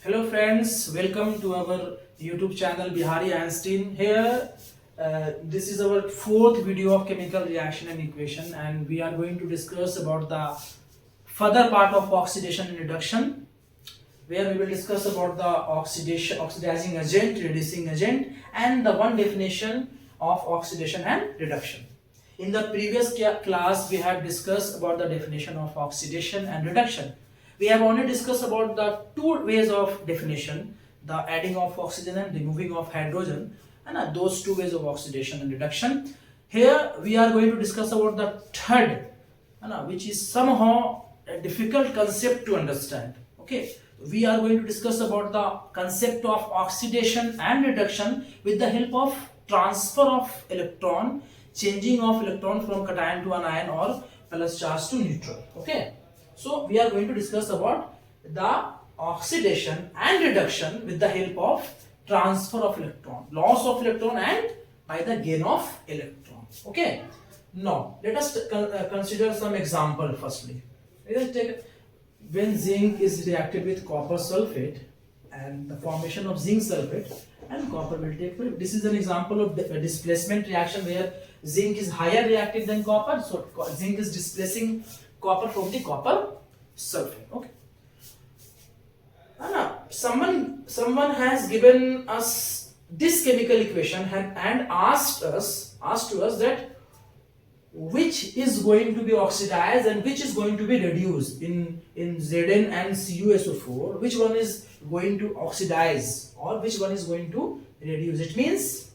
Hello friends, welcome to our YouTube channel Bihari Einstein. Here, this is our fourth video of chemical reaction and equation, and we are going to discuss about the further part of oxidation and reduction, where we will discuss about the oxidizing agent, reducing agent, and the one definition of oxidation and reduction. In the previous class, we have discussed about the definition of oxidation and reduction. We have only discussed about the two ways of definition, the adding of oxygen and removing of hydrogen, and those two ways of oxidation and reduction. Here we are going to discuss about the third, which is somehow a difficult concept to understand. Okay, we are going to discuss about the concept of oxidation and reduction with the help of transfer of electron, changing of electron from cation to anion or plus charge to neutral. Okay. So we are going to discuss about the oxidation and reduction with the help of transfer of electron, loss of electron and by the gain of electron. Okay. Now let us consider some example firstly. Let us take when zinc is reacted with copper sulfate and the formation of zinc sulfate and copper will take place. This is an example of a displacement reaction where zinc is higher reactive than copper. So zinc is displacing copper from the copper sulfate. Okay. Someone has given us this chemical equation and asked to us that which is going to be oxidized and which is going to be reduced in Zn and CuSO4. Which one is going to oxidize or which one is going to reduce? It means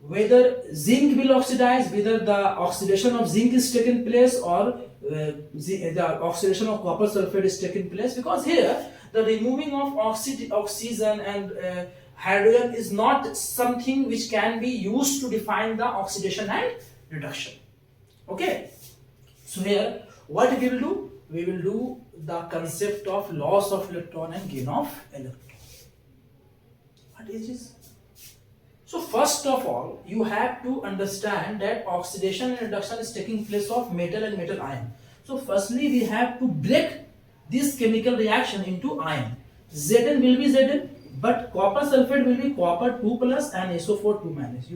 whether zinc will oxidize, whether the oxidation of zinc is taken place or the oxidation of copper sulfate is taken place, because here the removing of oxygen and hydrogen is not something which can be used to define the oxidation and reduction. Okay, so here what we will do? We will do the concept of loss of electron and gain of electron. What is this? So first of all, you have to understand that oxidation and reduction is taking place of metal and metal ion. So firstly, we have to break this chemical reaction into ion. Zn will be Zn, but copper sulfate will be copper 2 plus and SO4 2 minus.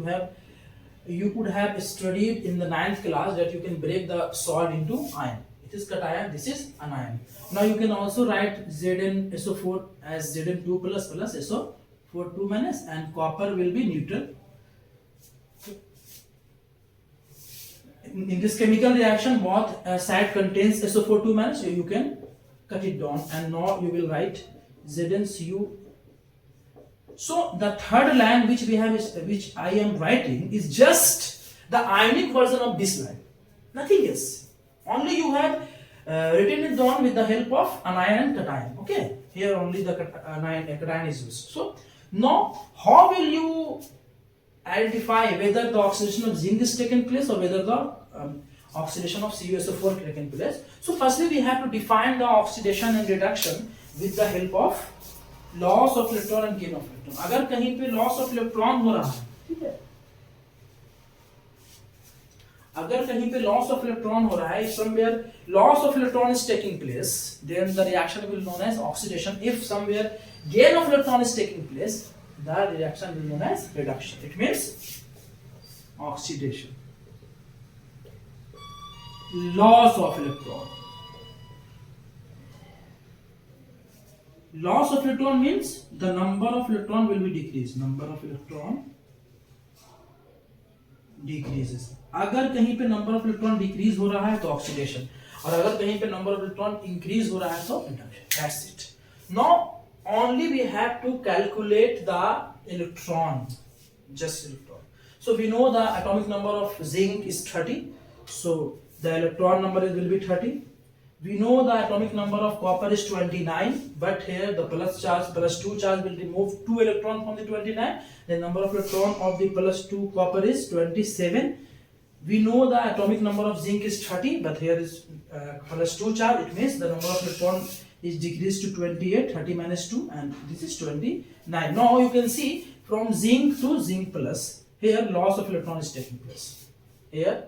You could have studied in the 9th class that you can break the salt into ion. It is cation, this is anion. Now you can also write Zn SO4 as Zn 2 plus plus SO4 2 minus, and copper will be neutral. In this chemical reaction, both side contains SO4 2 minus, so you can cut it down, and now you will write ZnCu. So the third line which we have which I am writing is just the ionic version of this line, nothing else. Only you have written it down with the help of anion and cation. Okay, here only the cation is used. So now, how will you identify whether the oxidation of zinc is taken place or whether the oxidation of CuSO4 is taken place? So, firstly, we have to define the oxidation and reduction with the help of loss of electron and gain of electron. अगर कहीं पे loss of electron हो रहा है, ठीक है? अगर कहीं पे loss of electron हो रहा है, if somewhere loss of electron is taking place, then the reaction will be known as oxidation. If somewhere gain of electron is taking place, the reaction will be known as reduction. It means oxidation, loss of electron. Loss of electron means the number of electron will be decreased. Number of electron decreases. अगर कहीं पे number of electron decrease हो रहा है तो oxidation, और अगर कहीं पे नंबर ऑफ इलेक्ट्रॉन इंक्रीज हो रहा है तो reduction. That's it. Now only we have to calculate the electron, just electron. So we know the atomic number of zinc is 30, so the electron number will be 30. We know the atomic number of copper is 29, but here the plus 2 charge will remove 2 electron from the 29. The number of electron of the plus 2 copper is 27. We know the atomic number of zinc is 30, but here is plus 2 charge. It means the number of electron is decreased to 28, 30 minus 2, and this is 29. Now you can see from zinc to zinc plus, here loss of electron is taking place. Here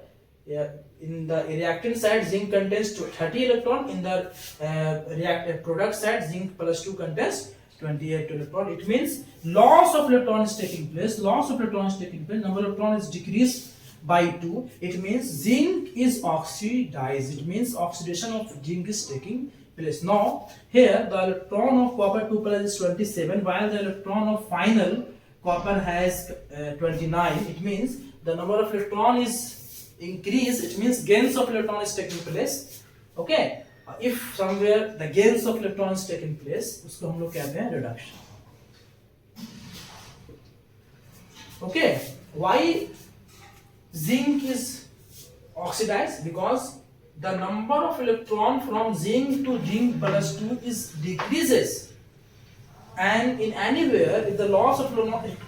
in the reactant side zinc contains 30 electron, in the product side zinc plus 2 contains 28 electron. It means loss of electron is taking place, number of electron is decreased by 2. It means zinc is oxidized, it means oxidation of zinc is taking place. Now here the electron of copper 2 plus is 27, while the electron of final copper has 29. It means the number of electron is increased, it means gains of electron is taking place. Okay, if somewhere the gains of electron is taking place, उसको हम लोग कहते हैं reduction. Okay, why zinc is oxidized? Because the number of electron from zinc to zinc plus 2 is decreases, and in anywhere if the loss of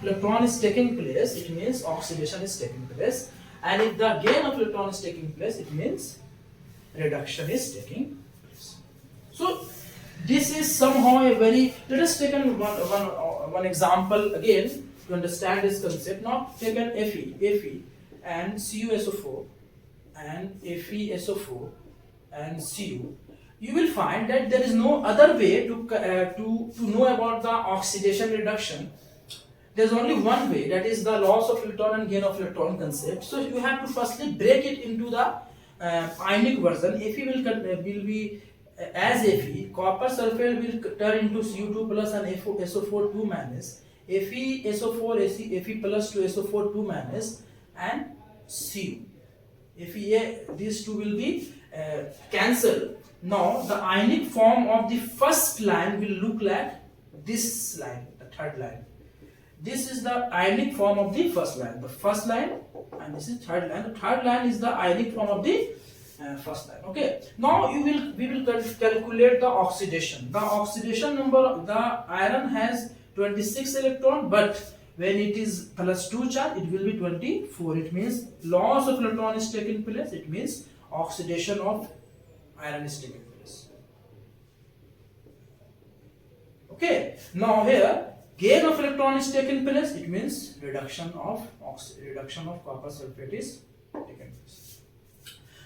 electron is taking place, it means oxidation is taking place, and if the gain of electron is taking place, it means reduction is taking place. So this is somehow a very, let us take one example again to understand this concept. Now take an Fe and CuSO4 and FeSO4 and Cu. You will find that there is no other way to know about the oxidation reduction. There is only one way, that is the loss of electron and gain of electron concept. So you have to firstly break it into the ionic version. Fe will be as Fe, copper sulfate will turn into Cu2 plus and SO4 2 minus, FeSO4 Fe plus to SO4 2 minus, and Cu. Fe, these two will be cancelled. Now the ionic form of the first line will look like this line, the third line. This is the ionic form of the first line, and this is third line. The third line is the ionic form of the first line. Okay, now we will calculate the oxidation. The oxidation number, the iron has 26 electron, but when it is plus 2 charge, it will be 24. It means loss of electron is taking place. It means oxidation of iron is taking place. Okay, now here gain of electron is taking place. It means reduction of copper sulfate is taking place.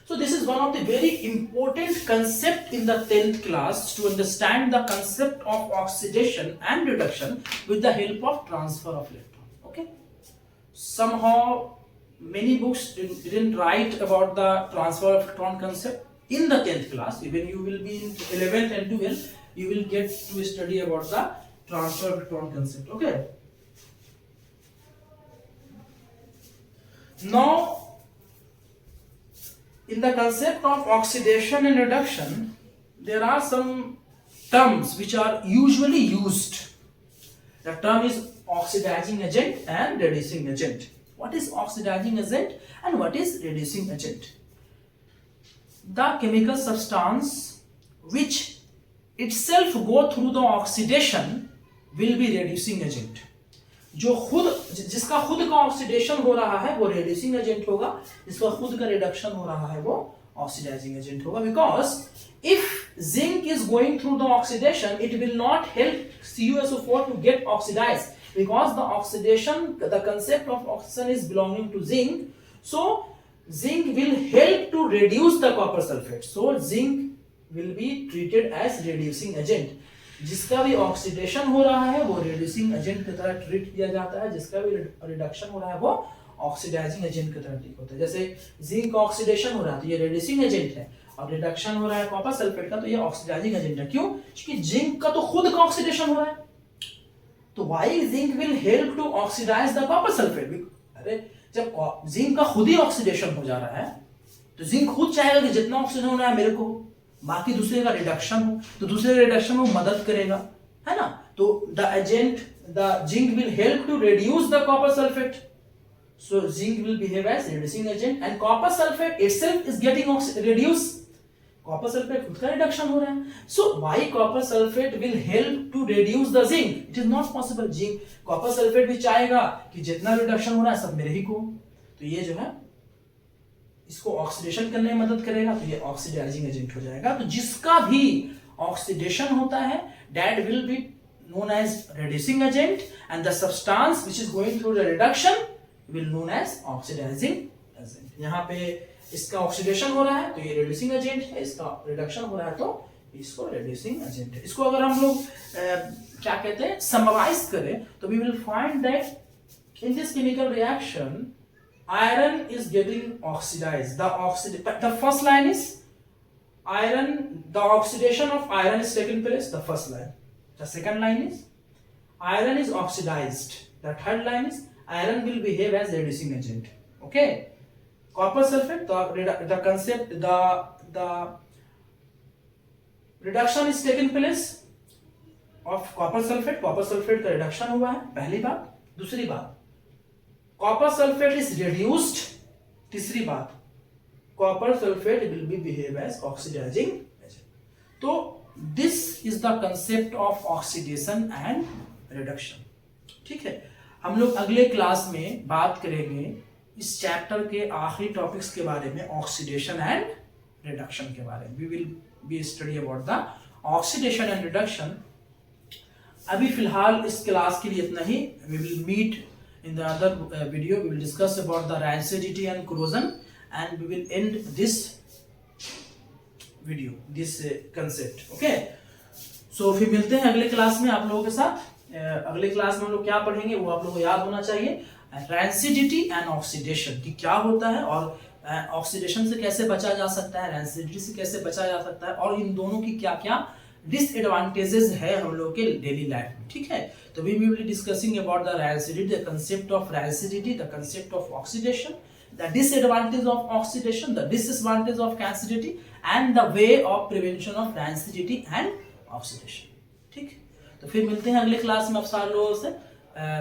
So this is one of the very important concept in the 10th class, to understand the concept of oxidation and reduction with the help of transfer of electron. Okay, somehow many books didn't write about the transfer of electron concept in the 10th class. Even you will be in 11th and 12th, you will get to study about the transfer of electron concept. Okay, now in the concept of oxidation and reduction, there are some terms which are usually used. The term is oxidizing agent and reducing agent. What is oxidizing agent and what is reducing agent? The chemical substance which itself go through the oxidation will be reducing agent. जिसका खुद का oxidation हो रहा है वो reducing agent होगा, जिसका खुद का रिडक्शन हो रहा है वो ऑक्सीडाइजिंग एजेंट होगा. Because if zinc is going through the oxidation, it will not help CuSO4 to get oxidise, because the oxidation, the concept of oxidation is belonging to zinc. So zinc will help to reduce the copper sulfate. So zinc will be treated as reducing agent. जिसका भी oxidation हो रहा है वो reducing agent की तरह treat किया जाता है, जिसका भी रिडक्शन हो रहा है वो ऑक्सीडाइजिंग एजेंट की तरह ट्रीट होता है. जैसे जिंक का ऑक्सीडेशन हो रहा है तो ये रिड्यूसिंग एजेंट है, और रिडक्शन हो रहा है कॉपर सल्फेट का तो ये ऑक्सीडाइजिंग एजेंट है. क्यों? क्योंकि जिंक का तो खुद का ऑक्सीडेशन हो रहा है. तो why zinc will help to oxidise the copper sulphate? अरे जब जिंक का खुद ही ऑक्सीडेशन हो जा रहा है तो जिंक खुद चाहेगा कि जितना ऑक्सीजन होना है मेरे को, बाकी दूसरे का रिडक्शन हो तो दूसरे रिडक्शन में मदद करेगा, है ना. तो the agent, the zinc will help to reduce the copper sulphate. So zinc will behave as reducing agent and copper sulphate itself is getting reduce. Copper sulphate खुद का रिडक्शन हो रहा है. So why copper sulphate will help to reduce the zinc? It is not possible. Zinc, copper sulphate भी चाहेगा कि जितना reduction हो रहा है सब मेरे ही को, तो ये जो है इसको ऑक्सीडेशन करने में मदद करेगा, तो ये ऑक्सीडाइजिंग एजेंट हो जाएगा. तो जिसका भी ऑक्सीडेशन होता है that will be known as reducing agent, and the substance which is going through the reduction will known as oxidizing agent. यहाँ पे इसका ऑक्सीडेशन हो रहा है तो ये रिड्यूसिंग एजेंट है, इसका रिडक्शन हो रहा है तो इसको रिड्यूसिंग एजेंट है। इसको अगर हम लोग क्या कहते हैं समराइज करें तो we will find that in this chemical reaction iron is getting oxidized. The first line is iron, the oxidation of iron is taking place, the first line. The second line is iron is oxidized. The third line is iron will behave as reducing agent. Okay, copper sulfate, the concept, the reduction is taking place of copper sulfate का reduction हुआ है, पहली बात। दूसरी बात copper sulphate is reduced, तीसरी बात copper sulphate will be behave as oxidising agent. तो this is the concept of oxidation and reduction. ठीक है, हम लोग अगले क्लास में बात करेंगे इस चैप्टर के आखिरी टॉपिक्स के बारे में, ऑक्सीडेशन एंड रिडक्शन के बारे में। We will be study about the oxidation and reduction. अभी फिलहाल इस क्लास के लिए इतना ही। We will meet in the other video. We will discuss about the rancidity and corrosion, and we will end this video, this concept. Okay, so फिर मिलते हैं अगले क्लास में आप लोगों के साथ। अगले क्लास में हम लोग क्या पढ़ेंगे वो आप लोगों को याद होना चाहिए। रैंसिडिटी एंड ऑक्सीडेशन की क्या होता है और ऑक्सीडेशन से कैसे बचा जा सकता है, रैंसिडिटी से कैसे बचा जा सकता है, और इन दोनों की क्या क्या डिसएडवांटेजेस है हम लोग के डेली लाइफ में। ठीक है, तो we will be discussing about the rancidity, the concept of rancidity, the concept of oxidation, the disadvantage of oxidation, the disadvantage of rancidity and the way of prevention of rancidity and oxidation. ठीक, तो फिर मिलते हैं अगले class में आप सारे लोगों से।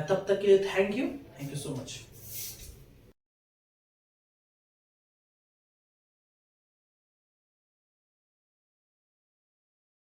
तब तक के लिए थैंक यू सो मच।